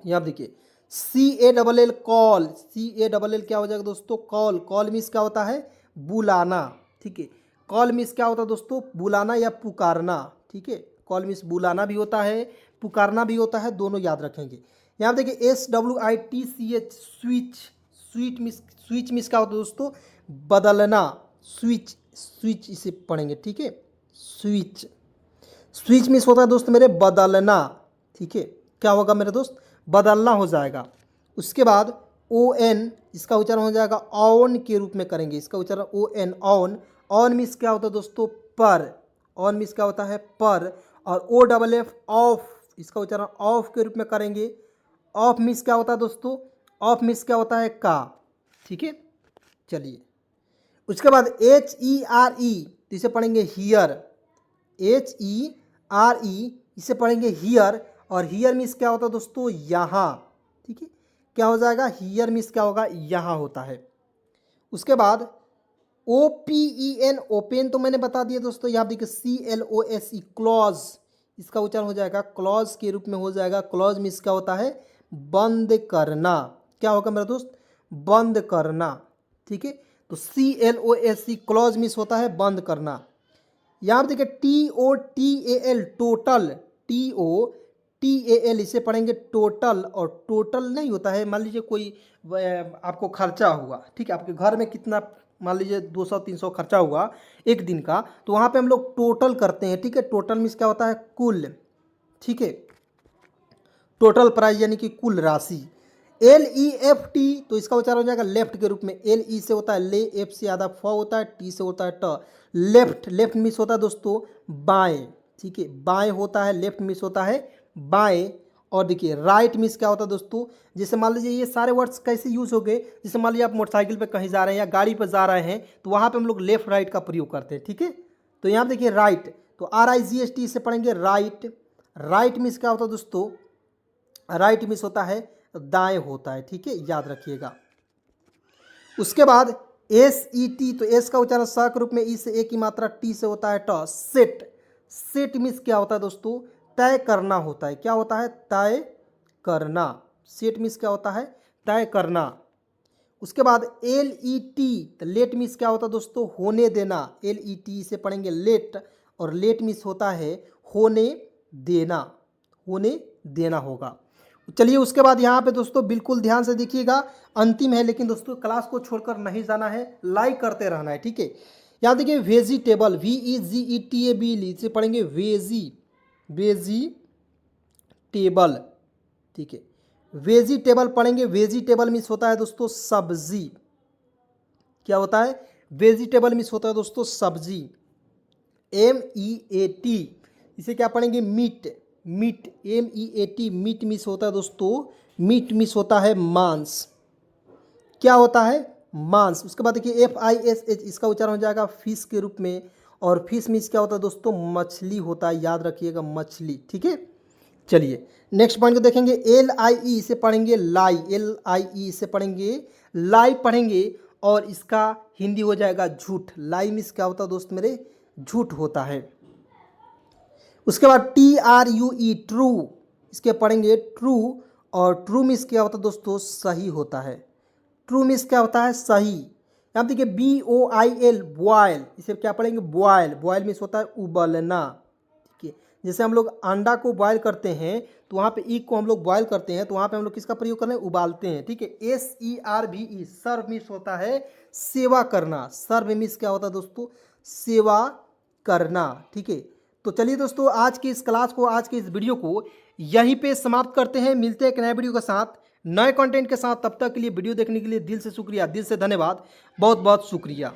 यहाँ देखिए CALL कॉल, CALL क्या हो जाएगा दोस्तों, कॉल। कॉल मिस क्या होता है, बुलाना, ठीक है। कॉल मिस क्या होता है दोस्तों, बुलाना या पुकारना, ठीक है। कॉल मिस बुलाना भी होता है, पुकारना भी होता है, दोनों याद रखेंगे। यहाँ देखिए SWITCH switch. Switch miss, switch miss क्या होता है दोस्तों, बदलना। स्विच, स्विच इसे पढ़ेंगे, ठीक है, स्विच। स्विच मिस होता है दोस्त मेरे बदलना, ठीक है, क्या होगा मेरे दोस्त, बदलना हो जाएगा। उसके बाद ON, इसका उच्चारण हो जाएगा ऑन के रूप में करेंगे, इसका उच्चारण ON, ऑन। ऑन मिस क्या होता है दोस्तों, पर। ऑन मिस क्या होता है, पर। और OFF ऑफ, इसका उच्चारण ऑफ के रूप में करेंगे। ऑफ मिस क्या होता है दोस्तों, ऑफ मिस क्या होता है, का, ठीक है। चलिए उसके बाद HERE, तो इसे पढ़ेंगे हियर। HERE, इसे पढ़ेंगे हियर। और हियर मिस क्या होता है दोस्तों, यहाँ, ठीक है, क्या हो जाएगा, हियर मिस क्या होगा, यहाँ होता है। उसके बाद OPEN ओपेन, तो मैंने बता दिया दोस्तों। यहाँ देखिए CLOSE क्लॉज, इसका उच्चारण हो जाएगा क्लॉज के रूप में हो जाएगा। क्लॉज मिस क्या होता है, बंद करना, क्या होगा मेरा दोस्त, बंद करना, ठीक है। तो CLOSE क्लॉज मिस होता है बंद करना। यहाँ देखिए TOTAL टोटल, TOTAL इसे पढ़ेंगे टोटल। और टोटल नहीं होता है, मान लीजिए कोई आपको खर्चा हुआ, ठीक है, आपके घर में कितना, मान लीजिए 200-300 खर्चा हुआ एक दिन का, तो वहाँ पे हम लोग टोटल करते हैं, ठीक है। टोटल मीन्स क्या होता है, कुल, ठीक है, टोटल प्राइस यानी कि कुल राशि। LEFT, तो इसका उच्चारण हो जाएगा लेफ्ट के रूप में। LE से होता है ले, F से आधा फ होता है, T से होता है ट, लेफ्ट। लेफ्ट मिस होता है दोस्तों बाएं, ठीक है, बाएं होता है, लेफ्ट मिस होता है बाएं। और देखिए राइट मिस क्या होता है दोस्तों, जैसे मान लीजिए ये सारे वर्ड्स कैसे यूज हो गए, जैसे मान लीजिए आप मोटरसाइकिल पे कहीं जा रहे हैं या गाड़ी पर जा रहे हैं, तो वहाँ पे हम लोग लेफ्ट राइट का प्रयोग करते हैं, ठीक है। तो यहाँ देखिए राइट, तो RIGHT से पढ़ेंगे राइट। राइट मिस क्या होता है दोस्तों, राइट मिस होता है दाएं होता है, ठीक है, याद रखिएगा। उसके बाद SET, तो एस का उच्चारण स के रूप में, ई से एक की मात्रा, टी से होता है ट, सेट। सेट मिस क्या होता है दोस्तों, तय करना होता है, क्या होता है, तय करना। सेट मिस क्या होता है, तय करना। उसके बाद LET, तो लेट मिस क्या होता है दोस्तों, होने देना। LET से पढ़ेंगे लेट, और लेट मिस होता है होने देना, होने देना होगा। चलिए उसके बाद यहाँ पे दोस्तों बिल्कुल ध्यान से देखिएगा, अंतिम है लेकिन दोस्तों क्लास को छोड़कर नहीं जाना है, लाइक करते रहना है, ठीक है। यहाँ देखिए वेजिटेबल, VEGETABLE इसे पढ़ेंगे वेजिटेबल, ठीक है। वेजिटेबल पढ़ेंगे, वेजिटेबल मीन्स होता है दोस्तों सब्जी। क्या होता है? वेजिटेबल मीन्स होता है दोस्तों सब्जी। MEAT इसे क्या पढ़ेंगे? मीट, MEAT मीट मीन्स होता है दोस्तों, मीट मीन्स होता है मांस। क्या होता है? मांस। उसके बाद देखिए FISH इसका उच्चारण हो जाएगा फिश के रूप में, और फिश मीन्स क्या होता है दोस्तों? मछली होता है, याद रखिएगा मछली, ठीक है। चलिए नेक्स्ट पॉइंट को देखेंगे, LIE इसे पढ़ेंगे लाई, LIE इसे पढ़ेंगे लाई पढ़ेंगे, और इसका हिंदी हो जाएगा झूठ। लाई मीन्स क्या होता है दोस्त मेरे? झूठ होता है। उसके बाद TRUE ट्रू इसके पढ़ेंगे ट्रू, और ट्रू मीन्स क्या होता है दोस्तों? सही होता है। ट्रू मीन्स क्या होता है? सही। यहाँ देखिए BOIL बॉयल इसे क्या पढ़ेंगे? बॉयल, बॉयल मीन्स होता है उबलना, ठीक है। जैसे हम लोग अंडा को बॉयल करते हैं तो वहाँ पे ईग को हम लोग बॉयल करते हैं, तो वहाँ पे हम लोग किसका प्रयोग कर रहे हैं? उबालते हैं, ठीक है। SERVE सर्व मीन्स होता है सेवा करना। सर्व मीन्स क्या होता है दोस्तों? सेवा करना, ठीक है। तो चलिए दोस्तों आज की इस क्लास को, आज की इस वीडियो को यहीं पे समाप्त करते हैं। मिलते हैं एक नए वीडियो के साथ, नए कंटेंट के साथ। तब तक के लिए वीडियो देखने के लिए दिल से शुक्रिया, दिल से धन्यवाद, बहुत बहुत शुक्रिया।